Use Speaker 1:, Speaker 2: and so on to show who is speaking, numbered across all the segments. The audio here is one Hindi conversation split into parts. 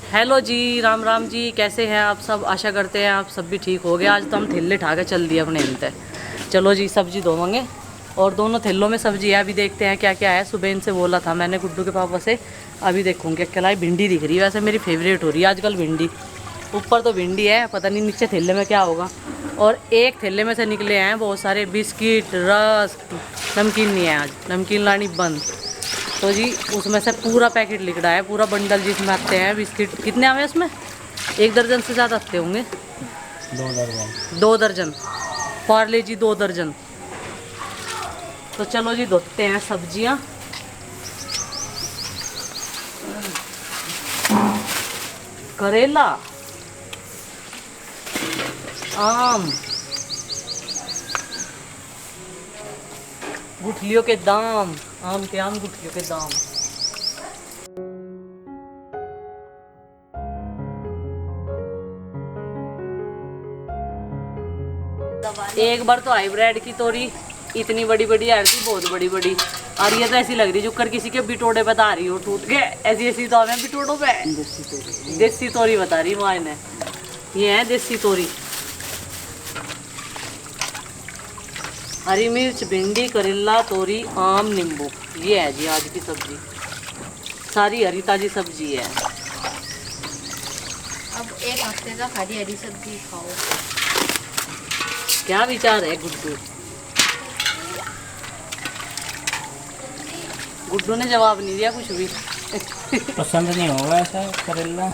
Speaker 1: हेलो जी, राम राम जी। कैसे हैं आप सब? आशा करते हैं आप सब भी ठीक हो गए। आज तो हम थैले उठा के चल दिए अपने अंत। चलो जी, सब्जी धोवेंगे और दोनों थैलों में सब्जी है। अभी देखते हैं क्या क्या है। सुबह इनसे बोला था मैंने गुड्डू के पापा से, अभी देखूँगी क्या लाई। भिंडी दिख रही है, वैसे मेरी फेवरेट हो रही है आजकल भिंडी। ऊपर तो भिंडी है, पता नहीं नीचे थैले में क्या होगा। और एक थैले में से निकले हैं बहुत सारे बिस्किट, रस, नमकीन नहीं है आज, नमकीन लानी बंद। तो जी उसमें से पूरा पैकेट लिख रहा है, पूरा बंडल जिसमें आते हैं बिस्किट। कितने आवे उसमें? 1 दर्जन से ज़्यादा आते होंगे।
Speaker 2: 2 दर्जन।
Speaker 1: 2 दर्जन पार्ले जी, 2 दर्जन। तो चलो जी धोते हैं सब्जियां। करेला, आम, गुठलियों के दाम, आम के आम, गुठलियों के दाम। एक बार तो हाइब्रिड की तोरी इतनी बड़ी बड़ी आ रही थी, बहुत बड़ी बड़ी। और ये तो ऐसी लग रही जुकर किसी के बिटोड़े बता रही हो टूट के। ऐसी ऐसी तो हमें बिटोड़ों पे देसी तोरी बता रही माँ ने। ये है देसी तोरी। हरी मिर्च, भिंडी, करेला, तोरी, आम, नींबू, ये है जी आज की सब्जी। सारी हरी ताजी सब्जी है।
Speaker 3: अब एक हफ्ते तक हरी हरी सब्जी खाओ।
Speaker 1: क्या विचार है गुड्डू? गुड्डू ने जवाब नहीं दिया कुछ भी।
Speaker 2: पसंद नहीं होगा ऐसा करेला।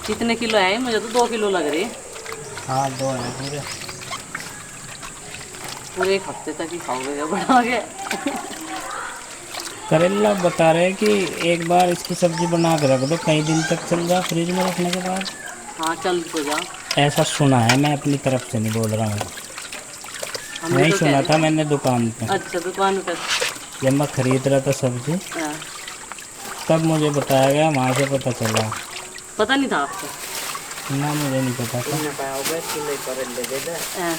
Speaker 1: कितने किलो है? मुझे तो 2 किलो लग रहे।
Speaker 2: हाँ 2 है पूरे।
Speaker 1: पूरे एक हफ्ते तक ही खाओगे क्या बना के?
Speaker 2: करेला बता रहे कि एक बार इसकी सब्जी बना के रख दो, कई दिन तक चल जा फ्रिज में रखने के बाद।
Speaker 1: हाँ चल तो जा।
Speaker 2: ऐसा सुना है, मैं अपनी तरफ से नहीं बोल रहा हूँ।
Speaker 1: हमने
Speaker 2: नहीं
Speaker 1: तो
Speaker 2: सुना
Speaker 1: कह
Speaker 2: था मैंने दुकान पे।
Speaker 1: अच्छा, दुकान पर।
Speaker 2: जब मैं खरीद रहा था सब्जी
Speaker 1: हाँ।
Speaker 2: तब मुझे बताया गया, वहाँ से पता चला।
Speaker 1: पता नहीं था आपको?
Speaker 2: ना मुझे नहीं पता था।
Speaker 1: हाँ।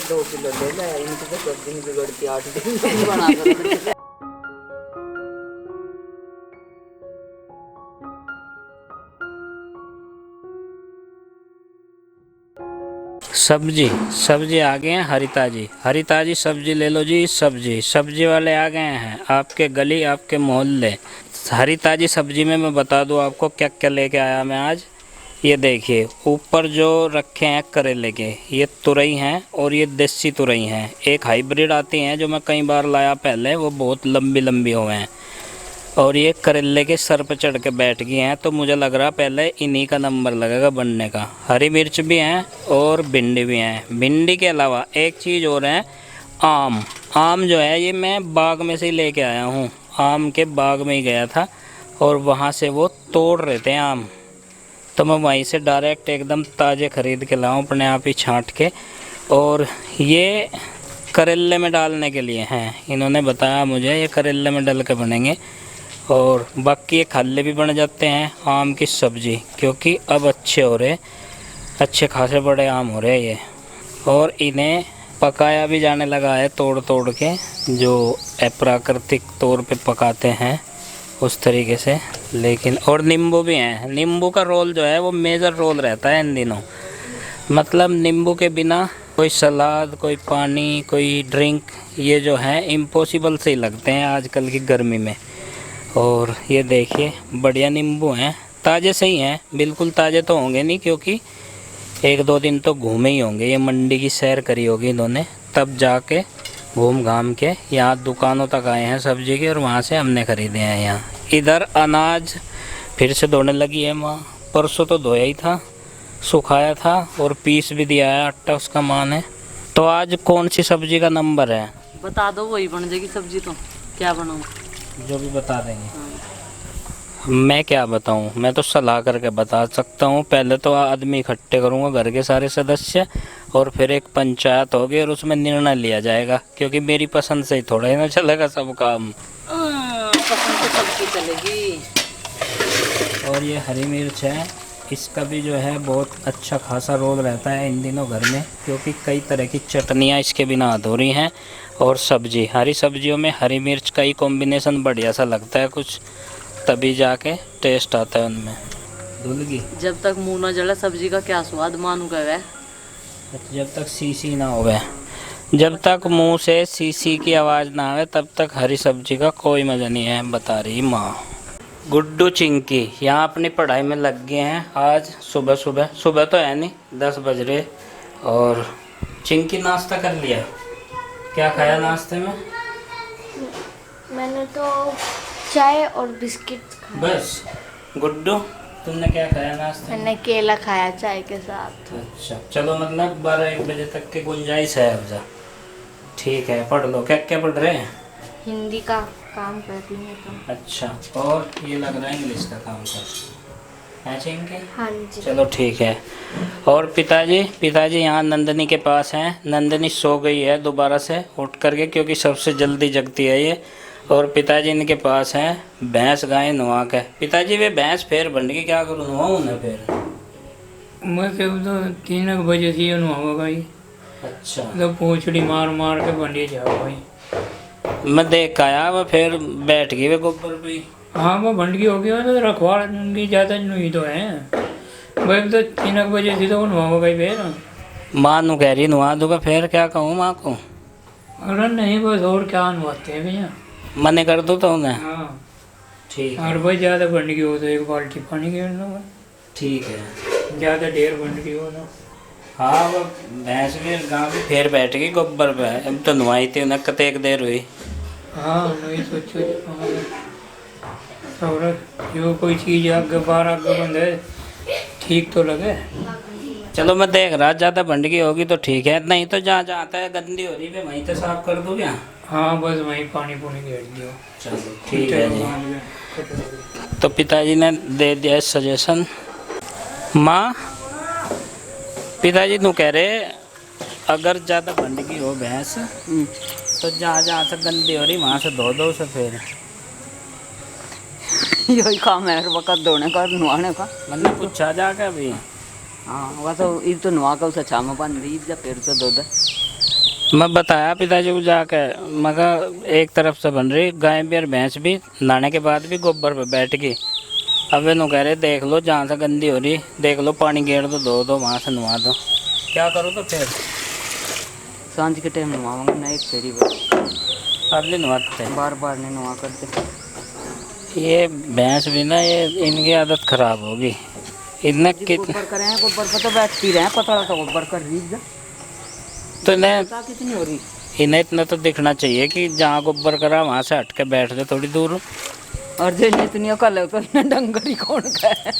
Speaker 4: 2 किलो ले ला, इनकी तो 10 दिन बिगड़ती, 8 दिन।
Speaker 2: सब्जी सब्जी आ गए हैं। हरी ताजी सब्जी ले लो जी। सब्जी वाले आ गए हैं, आपके गली आपके मोहल्ले। हरी ताजी सब्जी में मैं बता दूं आपको क्या क्या लेके आया मैं आज। ये देखिए ऊपर जो रखे हैं करेले के, ये तुरई हैं और ये देसी तुरई हैं। एक हाइब्रिड आती हैं जो मैं कई बार लाया पहले, वो बहुत लंबी लंबी हुए हैं। और ये करेले के सर पे चढ़ के बैठ गए हैं, तो मुझे लग रहा पहले इन्हीं का नंबर लगेगा बनने का। हरी मिर्च भी हैं और भिंडी भी हैं। भिंडी के अलावा एक चीज़ और है, आम। आम जो है ये मैं बाग में से ही लेके आया हूँ। आम के बाग में ही गया था और वहाँ से वो तोड़ रहे थे आम, तो मैं वहीं से डायरेक्ट एकदम ताज़े ख़रीद के लाऊँ, अपने आप ही छाँट के। और ये करेले में डालने के लिए हैं, इन्होंने बताया मुझे ये करेले में डाल के बनेंगे। और बाकी ये खाले भी बन जाते हैं आम की सब्ज़ी, क्योंकि अब अच्छे हो रहे, अच्छे खासे बड़े आम हो रहे ये। और इन्हें पकाया भी जाने लगा है तोड़ तोड़ के, जो प्राकृतिक तौर पे पकाते हैं उस तरीके से। लेकिन और नींबू भी हैं। नींबू का रोल जो है वो मेजर रोल रहता है इन दिनों। मतलब नींबू के बिना कोई सलाद, कोई पानी, कोई ड्रिंक, ये जो है इम्पॉसिबल से ही लगते हैं आजकल की गर्मी में। और ये देखिए बढ़िया नींबू हैं, ताज़े से ही हैं। बिल्कुल ताज़े तो होंगे नहीं, क्योंकि 1-2 दिन तो घूमे ही होंगे। ये मंडी की सैर करी होगी इन्होंने, तब जाके घूम घाम के यहाँ दुकानों तक आए हैं सब्जी के, और वहाँ से हमने ख़रीदे हैं यहाँ। इधर अनाज फिर से धोने लगी है माँ। परसों तो धोया ही था, सुखाया था और पीस भी दिया है आटा उसका माँ ने। तो आज कौन सी सब्जी का नंबर है?
Speaker 1: बता दो, वही बन जाएगी सब्जी। तो क्या बनाऊँ?
Speaker 2: जो भी बता देंगे। मैं क्या बताऊं, मैं तो सलाह करके बता सकता हूं। पहले तो आदमी इकट्ठे करूंगा घर के सारे सदस्य, और फिर एक पंचायत होगी और उसमें निर्णय लिया जाएगा, क्योंकि मेरी पसंद से ही थोड़ा ही ना चलेगा सब काम।
Speaker 1: पसंद तो सबकी चलेगी।
Speaker 2: और ये हरी मिर्च है, इसका भी जो है बहुत अच्छा खासा रोल रहता है इन दिनों घर में, क्योंकि कई तरह की चटनियाँ इसके बिना अधूरी हैं। और सब्जी, हरी सब्जियों में हरी मिर्च का ही कॉम्बिनेशन बढ़िया सा लगता है कुछ। तभी जाके टेस्ट आता है उनमें। धुल गई
Speaker 1: जब तक मुंह ना जले सब्जी का क्या स्वाद मानू का है।
Speaker 2: जब तक सीसी ना होवे, जब तक मुंह से सीसी की आवाज़ ना आवे तब तक हरी सब्जी का कोई मज़ा नहीं है, बता रही माँ। गुड्डू चिंकी यहाँ अपनी पढ़ाई में लग गए हैं। आज सुबह सुबह तो है नहीं, 10 बज रहे। और चिंकी नाश्ता कर लिया? क्या खाया नाश्ते में?
Speaker 3: मैंने तो चाय और बिस्किट खाए।
Speaker 2: बस। गुड्डू तुमने क्या खाया नाश्ते में?
Speaker 3: मैंने केला खाया चाय के साथ।
Speaker 2: अच्छा चलो, मतलब 12-1 बजे तक की गुंजाइश है अफजा। ठीक है, पढ़ लो। क्या क्या पढ़ रहे हैं?
Speaker 3: हिंदी का काम कर रही हूँ तो।
Speaker 2: अच्छा, और ये लग रहा है इंग्लिश का काम कर है चिंकी?
Speaker 3: हाँ जी।
Speaker 2: चलो ठीक है। और पिताजी यहाँ नंदनी के पास हैं। नंदनी सो गई है दोबारा से उठ करके, क्योंकि सबसे जल्दी जगती है ये। और पिताजी इनके पास हैं भैंस गाय नुआ के। पिताजी वे भैंस फिर बन गई, क्या करूँ नुआऊँ ना फिर?
Speaker 5: मैं तो 3 बजे से नुआऊंगा भाई।
Speaker 2: अच्छा,
Speaker 5: तो पूछड़ी मार मार के बंडी जाओ भाई।
Speaker 2: मैं देख आया वो फिर बैठ गई वे गोबर पे।
Speaker 5: हाँ वो भंडकी हो गया तो रखवाड़ की ज़्यादा नहीं तो है भाई। तो 3 बजे से तो वो नुआऊंगा भाई फिर।
Speaker 2: माँ नु कह रही नुआ दूंगा, फिर क्या कहूँ माँ को?
Speaker 5: अरे नहीं बस और क्या नुआते हैं भैया।
Speaker 2: मने कर दूँ तो उन्हें?
Speaker 5: हाँ
Speaker 2: ठीक है,
Speaker 5: और भाई ज़्यादा भंडकी हो तो 1 बाल्टी पानी घेर लो भाई।
Speaker 2: ठीक है।
Speaker 5: ज़्यादा ढेर भंडकी हो तो।
Speaker 2: हाँ वो भैंस भी गाँव भी फिर बैठ गई गोबर पे। अब तो नुआई थी उन्हें कतेक देर हुई।
Speaker 5: हाँ नहीं सोचो और जो कोई चीज़ आगे बाहर आगे बंद है ठीक तो लगे।
Speaker 2: चलो मैं देख रहा, ज़्यादा भंडकी होगी तो ठीक है, नहीं तो जहाँ जहाँ आता है गंदी हो रही है वहीं तो साफ कर दो क्या?
Speaker 5: हाँ बस वहीं पानी पूनी घेर दियो।
Speaker 2: चलो ठीक है जी। तो पिताजी ने दे दिया सजेशन। माँ, पिताजी तू कह रहे अगर ज़्यादा भंडकी हो भैंस तो जहाँ जहाँ से गंदी हो रही वहाँ से धो दो उसे फिर।
Speaker 4: यही काम है हर वक्त धोने का नुआने का।
Speaker 2: मतलब पूछा जाके अभी।
Speaker 4: हाँ वह तो ईद तो नुआ का उसे छामा पानी दी जब फिर तो दो दे।
Speaker 2: मैं बताया पिताजी को जाके, मगर एक तरफ से बन रही गाय भी और भैंस भी नहाने के बाद भी गोबर पे बैठ गई। अब वे नु कह रहे देख लो जहाँ से गंदी हो रही देख लो, पानी गेर दो, धो दो, वहाँ से नुआ दो। क्या करो तो फिर?
Speaker 4: सांझ के टाइम नुआऊंगा ना, एक फेरी बस।
Speaker 2: अर्ली नुआते हैं।
Speaker 4: बार बार नहीं नुआ करते।
Speaker 2: ये भैंस भी ना, ये इनकी आदत खराब होगी। इतने
Speaker 4: गोबर करे हैं, गोबर पर तो बैठती रहे, पतला तो गोबर कर रही है।
Speaker 2: तो इन्हें
Speaker 4: कितनी हो रही?
Speaker 2: इन्हें इतना तो दिखना चाहिए कि जहाँ गोबर करा वहाँ से हट के बैठ जाए थोड़ी दूर।
Speaker 4: और जो इतनी अकल है तो इन्हें डंगर ही कौन का है?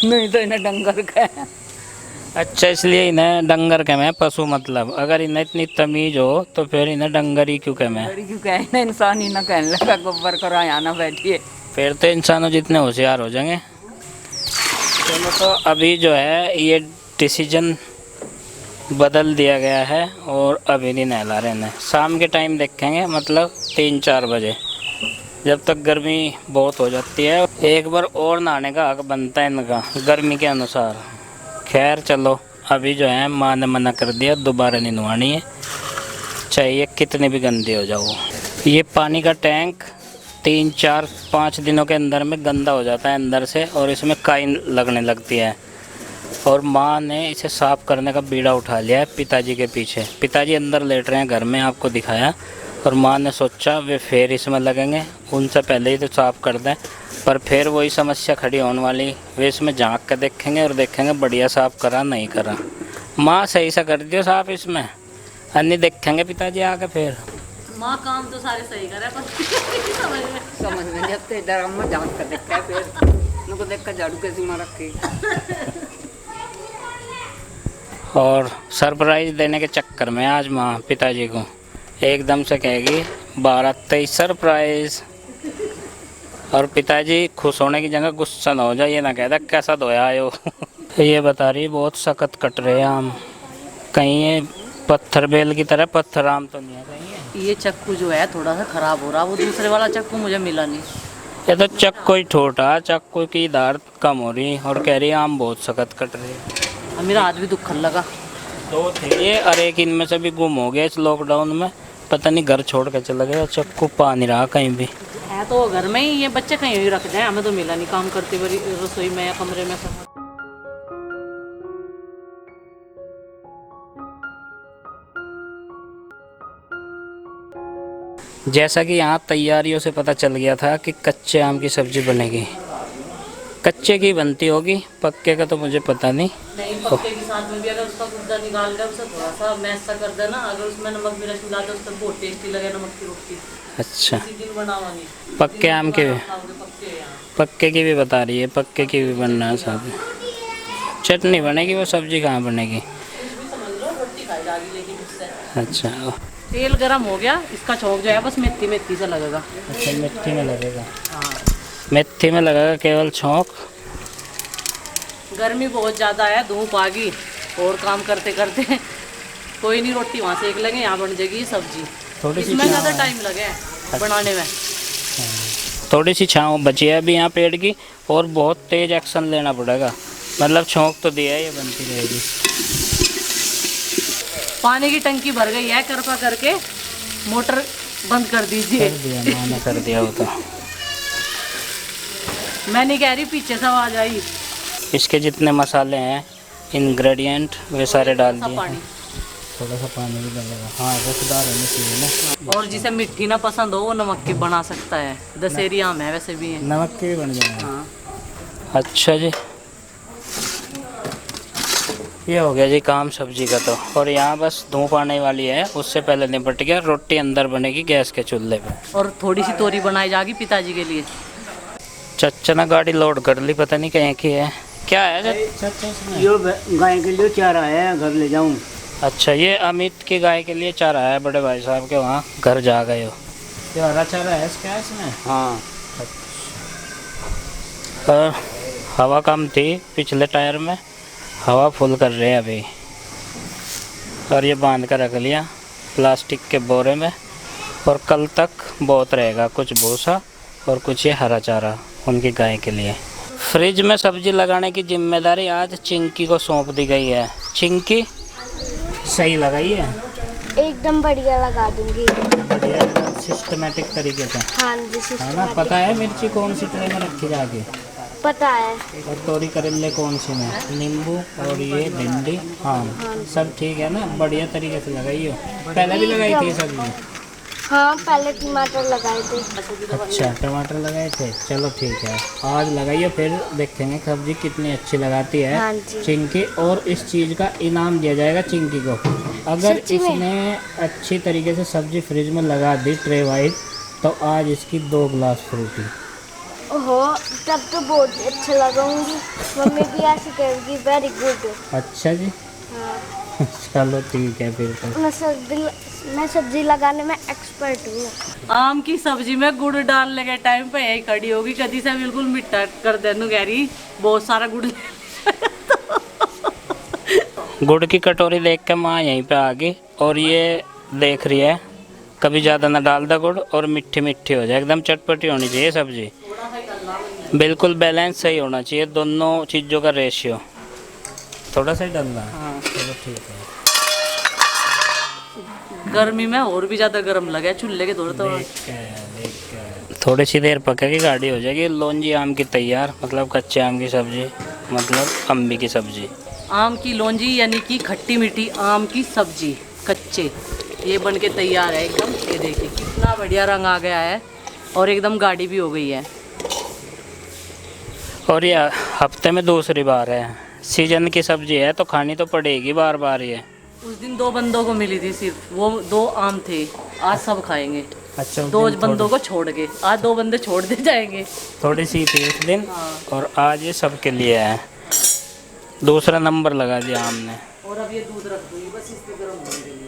Speaker 4: नहीं तो इन्हें डंगर का है।
Speaker 2: अच्छा, इसलिए इन्हें डंगर कह में पशु, मतलब अगर इन्हें इतनी तमीज हो तो फिर इन्हें डंगर ही क्यों कह में?
Speaker 4: डंगर क्यों कहे ना, इंसान ही ना कहने लगा गोबर करा यहाँ ना बैठिए।
Speaker 2: फिर तो इंसानों जितने होशियार हो जाएंगे। चलो तो अभी जो है ये डिसीजन बदल दिया गया है और अभी नहीं नहला रहे हैं। शाम के टाइम देखेंगे, मतलब 3-4 बजे, जब तक गर्मी बहुत हो जाती है। एक बार और नहाने का हक बनता है इनका गर्मी के अनुसार। खैर चलो, अभी जो है माँ ने मना कर दिया, दोबारा नहीं नहानी है, चाहिए कितनी भी गंदी हो जाओ। ये पानी का टैंक 3-4-5 दिनों के अंदर में गंदा हो जाता है अंदर से और इसमें काई लगने लगती है। और माँ ने इसे साफ़ करने का बीड़ा उठा लिया है पिताजी के पीछे। पिताजी अंदर लेट रहे हैं घर में, आपको दिखाया। और माँ ने सोचा वे फिर इसमें लगेंगे, उनसे पहले ही तो साफ़ कर दें, पर फिर वही समस्या खड़ी होने वाली। वे इसमें झांक के देखेंगे और देखेंगे बढ़िया साफ़ करा नहीं करा। माँ सही सा कर दियो साफ़ इसमें, अन्य देखेंगे पिताजी आके फिर।
Speaker 1: माँ काम तो सारे सही करे पर
Speaker 4: समझ में नहीं आते, इधर अम्मा जांच कर देखा है, फिर उनको देख कर झाड़ू कैसे मार रखी।
Speaker 2: और सरप्राइज़ देने के चक्कर में आज माँ पिताजी को एकदम से कहेगी 12-23 सरप्राइज़। और पिताजी खुश होने की जगह गुस्सा ना हो जाए, ये ना कहता कैसा धोया आए हो। ये बता रही बहुत सख्त कट रहे हैं आम, कहीं ये पत्थर बेल की तरह पत्थर आम तो नहीं है कहीं।
Speaker 1: ये चक्कू जो है थोड़ा सा ख़राब हो रहा, वो दूसरे वाला चक्कू मुझे मिला नहीं।
Speaker 2: ये तो चक्कू ही ठोटा, चक्कू की धार कम हो रही और कह रही आम बहुत सख्त कट रही है।
Speaker 1: अब मेरा हाथ भी दुखन लगा।
Speaker 2: 2 थे ये और एक इनमें से भी गुम हो गया इस लॉकडाउन में, पता नहीं घर छोड़ के चला गया, चक्कू पा नहीं रहा कहीं भी।
Speaker 1: है तो घर में ही, ये बच्चे कहीं ही रखते हैं, हमें तो मिला नहीं काम करते हुए रसोई में या कमरे में।
Speaker 2: जैसा कि यहाँ तैयारियों से पता चल गया था कि कच्चे आम की सब्जी बनेगी। कच्चे की बनती होगी, पक्के का तो मुझे पता नहीं।
Speaker 1: नहीं, पक्के के साथ में भी अगर उसका गुद्दा निकाल कर उसे थोड़ा सा मैश सा कर देना, अगर उसमें नमक मिर्च मिला दो उससे बहुत टेस्टी लगे नमक की रोटी।
Speaker 2: अच्छा,
Speaker 1: किसी दिन बनावा नहीं।
Speaker 2: पक्के आम के भी,
Speaker 1: पक्के यहाँ
Speaker 2: पक्के की भी बता रही है, पक्के की भी बनना है साथ में। चटनी बनेगी, वो सब्जी कहाँ बनेगी?
Speaker 1: समझ लो रोटी खाई जाएगी लेकिन उससे।
Speaker 2: अच्छा,
Speaker 1: तेल गरम हो गया, इसका छौंक जो है बस मेथी मेथी से लगेगा।
Speaker 2: अच्छा मेथी में लगेगा।
Speaker 1: हाँ,
Speaker 2: मेथी में लगेगा केवल छौंक।
Speaker 1: गर्मी बहुत ज़्यादा है, धूप आ गई और काम करते करते कोई नहीं, रोटी वहाँ सेक लेंगे, यहाँ बन जाएगी सब्जी।
Speaker 2: थोड़ी सी
Speaker 1: इसमें ज़्यादा
Speaker 2: छाँव,
Speaker 1: टाइम लगे बनाने में।
Speaker 2: थोड़ी सी छाँव बची है अभी यहाँ पेड़ की, और बहुत तेज एक्शन लेना पड़ेगा। मतलब छौंक तो दिया है, ये बनती रहेगी।
Speaker 1: पानी की टंकी भर गई है, कृपा करके मोटर बंद कर दीजिए।
Speaker 2: कर दिया, मैंने कर दिया वो तो।
Speaker 1: मैं नहीं कह रही, पीछे से आवाज आई।
Speaker 2: इसके जितने मसाले हैं, इंग्रेडिएंट, वे सारे डाल दिए।
Speaker 1: पानी,
Speaker 2: थोड़ा सा पानी भी डालेगा। हाँ, रसदार होनी चाहिए ना।
Speaker 1: और जिसे मिट्टी ना पसंद हो वो नमक की बना सकता है। दशहरी आम है वैसे भी है।
Speaker 2: नमक के भी बन जाएगा।
Speaker 1: हाँ,
Speaker 2: अच्छा जी, ये हो गया जी काम सब्जी का तो। और यहाँ बस धूप आने वाली है, उससे पहले निपट गया। रोटी अंदर बनेगी गैस के चूल्हे पे।
Speaker 1: और थोड़ी सी तोरी बनाई जाएगी पिताजी के लिए।
Speaker 2: चच्चा ने गाड़ी लोड कर ली, पता नहीं कहीं की है। क्या है चच्चा इसमें?
Speaker 6: यो गाय के लिए चारा है, घर ले जाऊं।
Speaker 2: अच्छा, ये अमित की गाय के लिए चारा है, बड़े भाई साहब के वहाँ घर जा गए हो। ये हरा चारा है क्या इसमें?
Speaker 6: हाँ,
Speaker 2: और हवा कम थी पिछले टायर में, हवा फुल कर रहे हैं अभी। और ये बांध कर रख लिया प्लास्टिक के बोरे में, और कल तक बहुत रहेगा, कुछ भूसा और कुछ ये हरा चारा उनकी गाय के लिए। फ्रिज में सब्जी लगाने की जिम्मेदारी आज चिंकी को सौंप दी गई है। चिंकी सही लगाई है,
Speaker 3: एकदम बढ़िया लगा दूंगी।
Speaker 2: बढ़िया सिस्टमेटिक तरीके से,
Speaker 3: हाँ जी,
Speaker 2: है ना? पता है मिर्ची कौन सी ट्रे में रखी जाके,
Speaker 3: पता है।
Speaker 2: और तोरी करेले कौन सी में, नींबू और ये भिंडी, हाँ सब ठीक है ना? बढ़िया तरीके से लगाई हो। पहले भी लगाई थी सब्जी?
Speaker 3: हाँ, पहले टमाटर लगाए थे।
Speaker 2: अच्छा, टमाटर लगाए थे, चलो ठीक है। आज लगाइए, फिर देखेंगे सब्जी कितनी अच्छी लगाती है
Speaker 3: हाँ जी।
Speaker 2: चिंकी। और इस चीज़ का इनाम दिया जाएगा चिंकी को, अगर
Speaker 3: सच्ची में?
Speaker 2: इसने अच्छी तरीके से सब्जी फ्रिज में लगा दी ट्रे वाइज, तो आज इसकी 2 गिलास फ्रूटी।
Speaker 3: ओहो, तब तो बहुत अच्छा लगाऊंगी। मम्मी भी ऐसे कहेगी, वेरी गुड।
Speaker 2: अच्छा जी,
Speaker 3: हाँ,
Speaker 2: चलो ठीक है फिर तो।
Speaker 3: मैं सब्जी लगाने में एक्सपर्ट हूँ।
Speaker 1: आम की सब्जी में गुड़ डालने के टाइम पे यही खड़ी होगी, कदी से बिल्कुल मिट्टा कर देनु कह रही, बहुत सारा गुड़।
Speaker 2: गुड़ की कटोरी देख के माँ यहीं पे आ गई, और ये देख रही है कभी ज़्यादा ना डाल दा गुड़, और मिट्टी मिट्टी हो जाए, एकदम चटपटी होनी चाहिए सब्जी, बिल्कुल बैलेंस सही होना चाहिए दोनों चीज़ों का रेशियो। थोड़ा सा ही डालना है?
Speaker 1: हाँ,
Speaker 2: चलो ठीक है।
Speaker 1: गर्मी में और भी ज़्यादा गर्म लगे चूल्हे के दौर तो।
Speaker 2: थोड़ी सी देर पकेगी, गाढ़ी हो जाएगी, लौंजी आम की तैयार, मतलब कच्चे आम की सब्जी, मतलब अम्बी की सब्जी।
Speaker 1: आम की लौंजी यानी कि खट्टी मीठी आम की सब्जी कच्चे, ये बन के तैयार है एकदम। ये देखिए कितना बढ़िया रंग आ गया है, और एकदम गाढ़ी भी हो गई है।
Speaker 2: और ये हफ्ते में दूसरी बार है, सीजन की सब्जी है तो खानी तो पड़ेगी बार बार। ये
Speaker 1: उस दिन 2 बंदों को मिली थी सिर्फ, वो 2 आम थे, आज सब खाएंगे।
Speaker 2: अच्छा,
Speaker 1: 2 बंदों को छोड़ के आज 2 बंदे छोड़ दे जाएंगे।
Speaker 2: थोड़ी सी थी उस दिन,
Speaker 1: हाँ।
Speaker 2: और आज ये सबके लिए है। दूसरा नंबर लगा दिया आम ने।
Speaker 1: और अब ये दूध रख दूंगी बस इसके गर्म होने के लिए।